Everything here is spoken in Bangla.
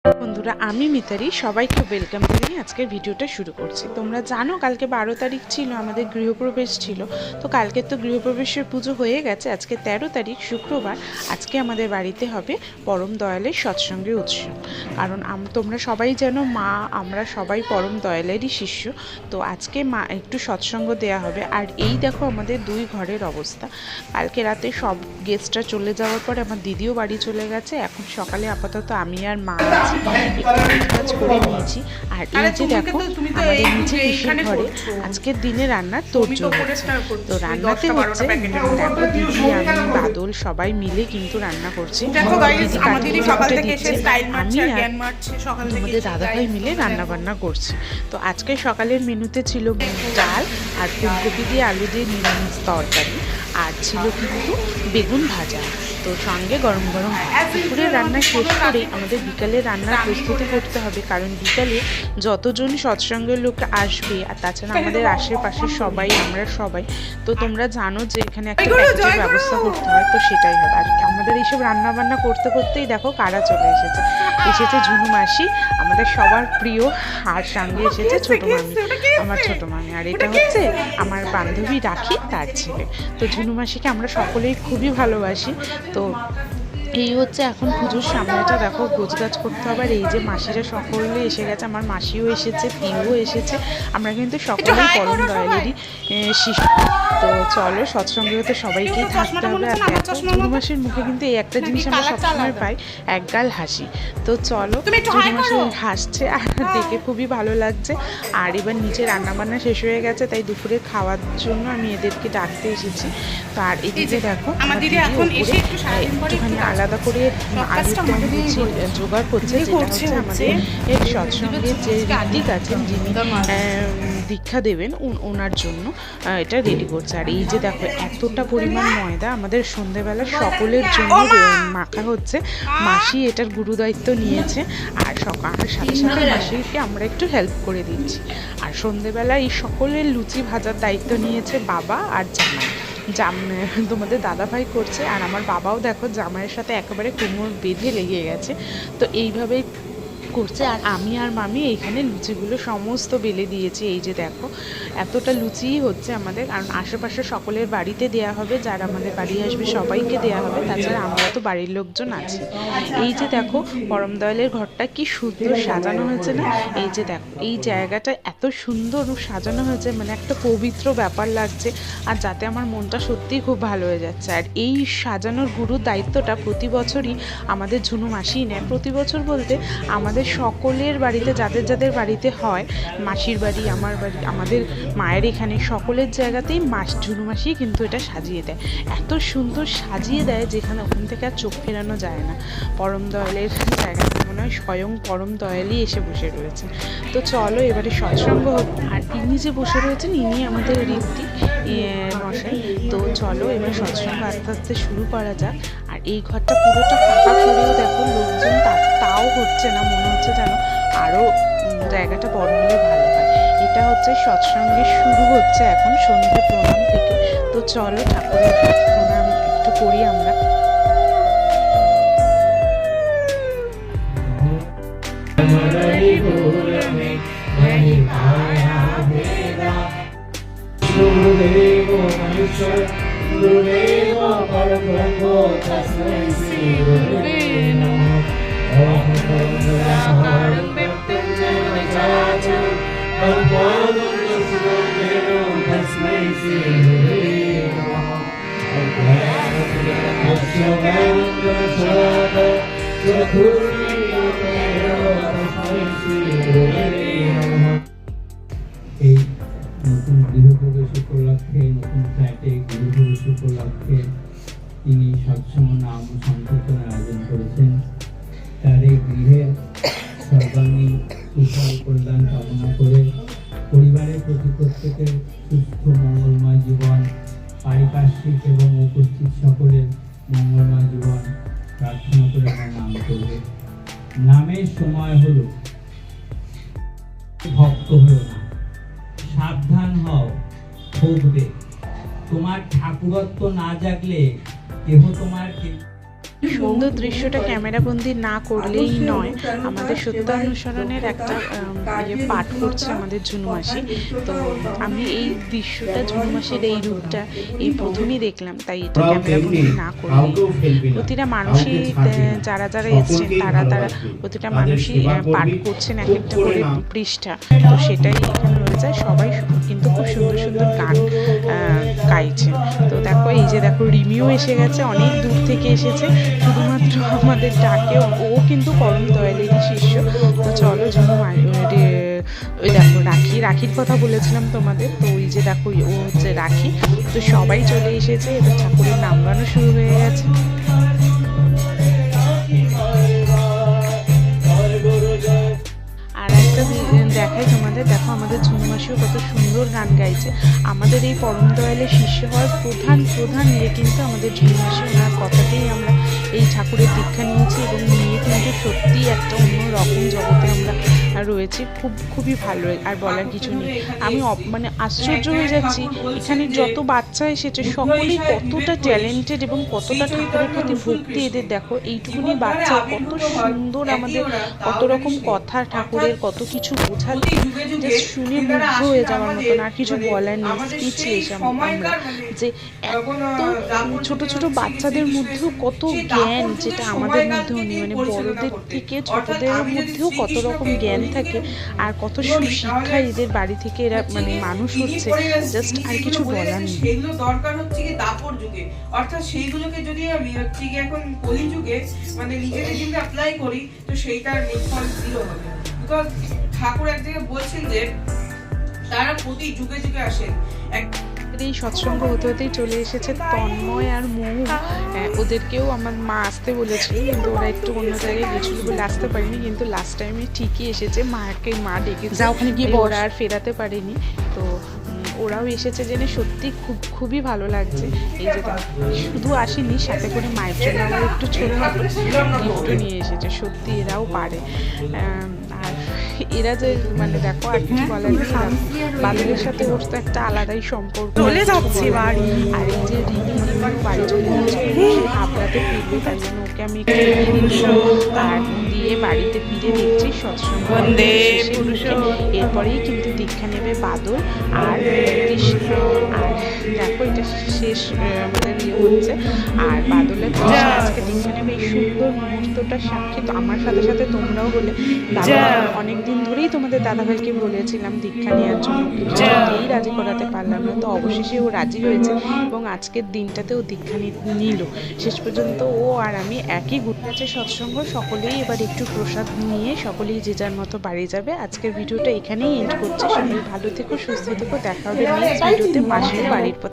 বন্ধুরা, আমি মিতালি সবাইকে ওয়েলকাম জানিয়ে আজকের ভিডিওটা শুরু করছি। তোমরা জানো কালকে 12 তারিখ ছিল, আমাদের গৃহপ্রবেশ ছিল। তো কালকে তো গৃহপ্রবেশের পুজো হয়ে গেছে, আজকে 13 তারিখ শুক্রবার। আজকে আমাদের বাড়িতে হবে পরম দয়ালের সৎসঙ্গের উৎসব। কারণ তোমরা সবাই জানো আমরা সবাই পরম দয়ালেরই শিষ্য। তো আজকে একটু সৎসঙ্গ দেওয়া হবে। আর এই দেখো আমাদের দুই ঘরের অবস্থা। কালকে রাতে সব গেস্টরা চলে যাওয়ার পরে আমার দিদিও বাড়ি চলে গেছে। এখন সকালে আপাতত আমি আর মা কাজ করে নিয়েছি। আর এই যে দেখো আমাদের নিচে কিসের ঘরে আজকের দিনে রান্নার তোড়জোড় হচ্ছে। তো রান্নাতে হচ্ছে দেখো দিদি, আমি, বাদল সবাই মিলে কিন্তু রান্না করছি। আমি আর আমাদের দাদাভাই মিলে রান্না বান্না করছি। তো আজকে সকালের মেনুতে ছিল ডাল আর ফুলকপি দিয়ে আলু দিয়ে নিরামিষ তরকারি, আর ছিল কিন্তু বেগুন ভাজা। তো সঙ্গে গরম গরম দুপুরের রান্না শেষ করেই আমাদের বিকালে রান্নার প্রস্তুতি করতে হবে। কারণ বিকালে যতজন সৎসঙ্গের লোক আসবে, আর তাছাড়া আমাদের আশেপাশে সবাই, আমরা সবাই, তো তোমরা জানো যে এখানে একটা প্যাকেজের ব্যবস্থা করতে হয়। তো সেটাই হবে। আর আমাদের এইসব রান্না বান্না করতে করতেই দেখো কারা চলে এসেছে। ঝুনু মাসি, আমাদের সবার প্রিয়, আর সঙ্গে এসেছে ছোট মামি, আমার ছোট মামি। আর এটা হচ্ছে আমার বান্ধবী রাখি, তার ছেলে। তো ঝুনু মাসিকে আমরা সকলেই খুবই ভালোবাসি। তো এই হচ্ছে এখন পুজোর সামনেটা দেখো, গোছগাছ করতে হবে। আর এই যে মাসিরা সকলে এসে গেছে, আমার মাসিও এসেছে, পিউও এসেছে। আমরা কিন্তু সকলেই পরম দয়ালেরই শিশু। তো চলো, সৎসঙ্গে তো সবাইকেই থাকতে হবে। আর দেখো ঝুনু মাসির মুখে কিন্তু এই একটা জিনিস আমরা সবসময় পাই, একগাল হাসি। তো চলো, ঝুনু মাসি হাসছে আর দেখে খুবই ভালো লাগছে। আর এবার নিচে রান্নাবান্না শেষ হয়ে গেছে, তাই দুপুরে খাওয়ার জন্য আমি এদেরকে ডাকতে এসেছি। তো আর এদিকে দেখো একটুখানি আলাদা করে আলুর দম জোগাড় করছে, যেটা হচ্ছে আমাদের এর সৎসঙ্গের যে ঋত্বিক আছেন, যিনি দীক্ষা দেবেন, ওনার জন্য এটা রেডি করছে। আর এই যে দেখো এতটা পরিমাণ ময়দা আমাদের সন্ধেবেলা সকলের জন্য মাখা হচ্ছে। মাসি এটার গুরুদায়িত্ব নিয়েছে, আর সাথে সাথে মাসিকে আমরা একটু হেল্প করে দিচ্ছি। আর সন্ধেবেলা এই সকলের লুচি ভাজার দায়িত্ব নিয়েছে বাবা আর জামাই। তোমাদের দাদাভাই করছে, আর আমার বাবাও দেখো জামাইয়ের সাথে একেবারে কোমর বেঁধে লেগে গেছে। তো এইভাবেই করছে। আর আমি আর মামি এইখানে লুচিগুলো সমস্ত বেলে দিয়েছি। এই যে দেখো এতটা লুচিই হচ্ছে আমাদের, কারণ আশেপাশে সকলের বাড়িতে দেয়া হবে, যারা আমাদের বাড়ি আসবে সবাইকে দেয়া হবে। তাছাড়া আমরা তো বাড়ির লোকজন আছি। এই যে দেখো পরম দয়ালের ঘরটা কি সুন্দর সাজানো হয়েছে না? এই যে দেখো এই জায়গাটা এত সুন্দর সাজানো হয়েছে, মানে একটা পবিত্র ব্যাপার লাগছে। আর যাতে আমার মনটা সত্যিই খুব ভালো হয়ে যাচ্ছে। আর এই সাজানোর গুরুর দায়িত্বটা প্রতি বছরই আমাদের ঝুনু মাসিই নেয়। প্রতি বছর বলতে আমাদের সকলের বাড়িতে, যাদের যাদের বাড়িতে হয়, মাসির বাড়ি, আমার বাড়ি, আমাদের মায়ের এখানে, সকলের জায়গাতেই ঝুনু মাসি কিন্তু এটা সাজিয়ে দেয়। এত সুন্দর সাজিয়ে দেয় যেখানে ওখান থেকে আর চোখ ফেরানো যায় না। পরম দয়ালের জায়গাতে মনে হয় স্বয়ং পরম দয়ালই এসে বসে রয়েছে। তো চলো এবারে সৎসঙ্গ হোক। আর ইনি যে বসে রয়েছেন, ইনি আমাদের ঋত্বিক মশাই। তো চলো এবার সৎসঙ্গ আস্তে আস্তে শুরু করা যাক। আর এই ঘরটা পুরোটা ফাঁকা করেও দেখো লোকজন তাও হচ্ছে না, মনে হচ্ছে যেন আরও জায়গাটা বড় হলে ভালো হয়। এটা হচ্ছে সৎসঙ্গে শুরু হচ্ছে এখন সন্ধ্যে প্রণাম থেকে। তো চলো ঠাকুরের প্রণাম একটু করি আমরা। এই নতুন গৃহপ্রবেশ উপলক্ষে, নতুন ফ্ল্যাটে গৃহপ্রবেশ উপলক্ষে তিনি সৎসঙ্গ নাম সংকীর্তনের আয়োজন করেছেন। তার এই গৃহে সর্বাঙ্গীন কুশল কল্যাণ কামনা করে পরিবারের প্রতি প্রত্যেকের সুস্থ মঙ্গলময় জীবন, পারিপার্শ্বিক এবং উপস্থিত সকলের মঙ্গলময় জীবন প্রার্থনা করে আমরা নাম করব। নামের সময় হলো, ভক্ত হলো না, সাবধান হও, ঠকবে। তোমার ঠাকুরত্ব না জাগলে কেহ তোমার সুন্দর দৃশ্যটা ক্যামেরাবন্দি না করলেই নয়। আমাদের সত্যানুসরণের একটা পাঠ করছে আমাদের ঝুনুমাসি। তো আমি এই দৃশ্যটা, ঝুনুমাসির এই রূপটা এই প্রথমেই দেখলাম, তাই এটা ক্যামেরাবন্দি না করলেই। প্রতিটা মানুষই যারা যারা এসছেন তারা প্রতিটা মানুষই পাঠ করছেন এক একটা করে পৃষ্ঠা। তো সেটাই এখানে রয়ে যায়। সবাই কিন্তু খুব সুন্দর সুন্দর গান গাইছে। তো দেখো, এই যে দেখো রিমিও এসে গেছে, অনেক দূর থেকে এসেছে শুধুমাত্র আমাদের ডাকে। ও কিন্তু পরম দয়ালেরই শিষ্য। তো চলো ঝুনু, ওই দেখো রাখির কথা বলেছিলাম তোমাদের। তো ওই যে দেখো ও হচ্ছে রাখি। তো সবাই চলে এসেছে, এবার ঠাকুরের নাম গানও শুরু হয়ে গেছে। আর একটা দেখাই তোমাদের, দেখো আমাদের ঝুনুমাসিও কত সুন্দর গান গাইছে। আমাদের এই পরম দয়ালের শিষ্য হওয়ার প্রধান ইয়ে কিন্তু আমাদের ঝুনুমাসি। ওনার কথাতেই আমরা এই ঠাকুরের দীক্ষা নিয়েছি এবং নিয়ে কিন্তু সত্যিই একটা অন্য রকম জগতে আমরা রয়েছি। খুবই ভালো, আর বলার কিছু নেই। আমি মানে আশ্চর্য হয়ে যাচ্ছি, এখানে যত বাচ্চা এসেছে সকলেই কতটা ট্যালেন্টেড এবং কতটা ঠাকুরের প্রতি ভক্তি এদের। দেখো এইটুকুনি বাচ্চা কত সুন্দর, আমাদের কত রকম কথা ঠাকুরের, কত কিছু বোঝাচ্ছে, জাস্ট শুনে মুগ্ধ হয়ে যাওয়ার মতন। আর কিছু বলার নেই, স্পিচলেস আমরা যে এত ছোট ছোট বাচ্চাদের মধ্যেও কত জ্ঞান, যেটা আমাদের মধ্যেও নেই। মানে বড়দের থেকে ছোটদের মধ্যেও কত রকম জ্ঞান থাকে, আর কত সুশিক্ষা এদের বাড়ি থেকে এরা মানে মানুষ হচ্ছে, জাস্ট আর কিছু বলার নেই। সেগুলো দরকার হচ্ছে কি দাপর যুগে, অর্থাৎ সেইগুলোকে যদি আমি হচ্ছে কি এখন কলি যুগে মানে নিজেদের যদি অ্যাপ্লাই করি, তো সেইটার ফল জিরো হবে। বিকজ ঠাকুর এক জায়গায় বলছেন যে তারা প্রতি যুগে যুগে আসেন। এই সৎসঙ্গ হতে হতেই চলে এসেছে তন্ময় আর মহু। ওদেরকেও আমার মা আসতে বলেছিল, কিন্তু ওরা একটু অন্য জায়গায় গেছিল বলে আসতে পারেনি, কিন্তু লাস্ট টাইমে ঠিকই এসেছে। মা ডেকেছে, ওখানে গিয়ে ওরা আর ফেরাতে পারেনি। তো ওরাও এসেছে জেনে সত্যি খুবই ভালো লাগছে। এই যে শুধু আসেনি, সাথে করে মায়ের জন্য আমার একটু ছোট গিফটও নিয়ে এসেছে। সত্যি এরাও পারে। আর এরা যে মানে দেখো, আর কিছু বলার নেই। বাদলের সাথে ওর তো একটা আলাদাই সম্পর্ক চলে যাচ্ছে বাড়ি। আর এই যে রিমি বাড়ি চলে যাচ্ছে, হাবড়াতে ফিরবে, তাই জন্য ওকে আমি আর দিয়ে বাড়িতে ফিরে দেখছি সৎসঙ্গ। এরপরেই কিন্তু দীক্ষা নেবে বাদল আর কৃষ্ণ। আর দেখো এটা শেষ আমাদের ইয়ে হচ্ছে। আর বাদলের আজকে দীক্ষা নেবে, এই সুন্দর মুহূর্তটা সাক্ষী তো আমার সাথে সাথে তোমরাও হলে। অনেকদিন ধরেই তোমাদের দাদাভাইকে বলেছিলাম দীক্ষা নেওয়ার জন্য, কিছুতেই রাজি করাতে পারলাম না। তো অবশেষে ও রাজি হয়েছে এবং আজকের দিনটাতে ও দীক্ষা নিল। শেষ পর্যন্ত ও আর আমি একই ঘুরতে সৎসঙ্গ। সকলেই এবার একটু প্রসাদ নিয়ে সকলেই যে যার মতো বাড়ি যাবে। আজকের ভিডিওটা এখানেই এন্ড করছি। সবাই ভালো থেকো, সুস্থ থেকো। দেখা হবে নেক্সট ভিডিওতে মাসির বাড়ির পথে।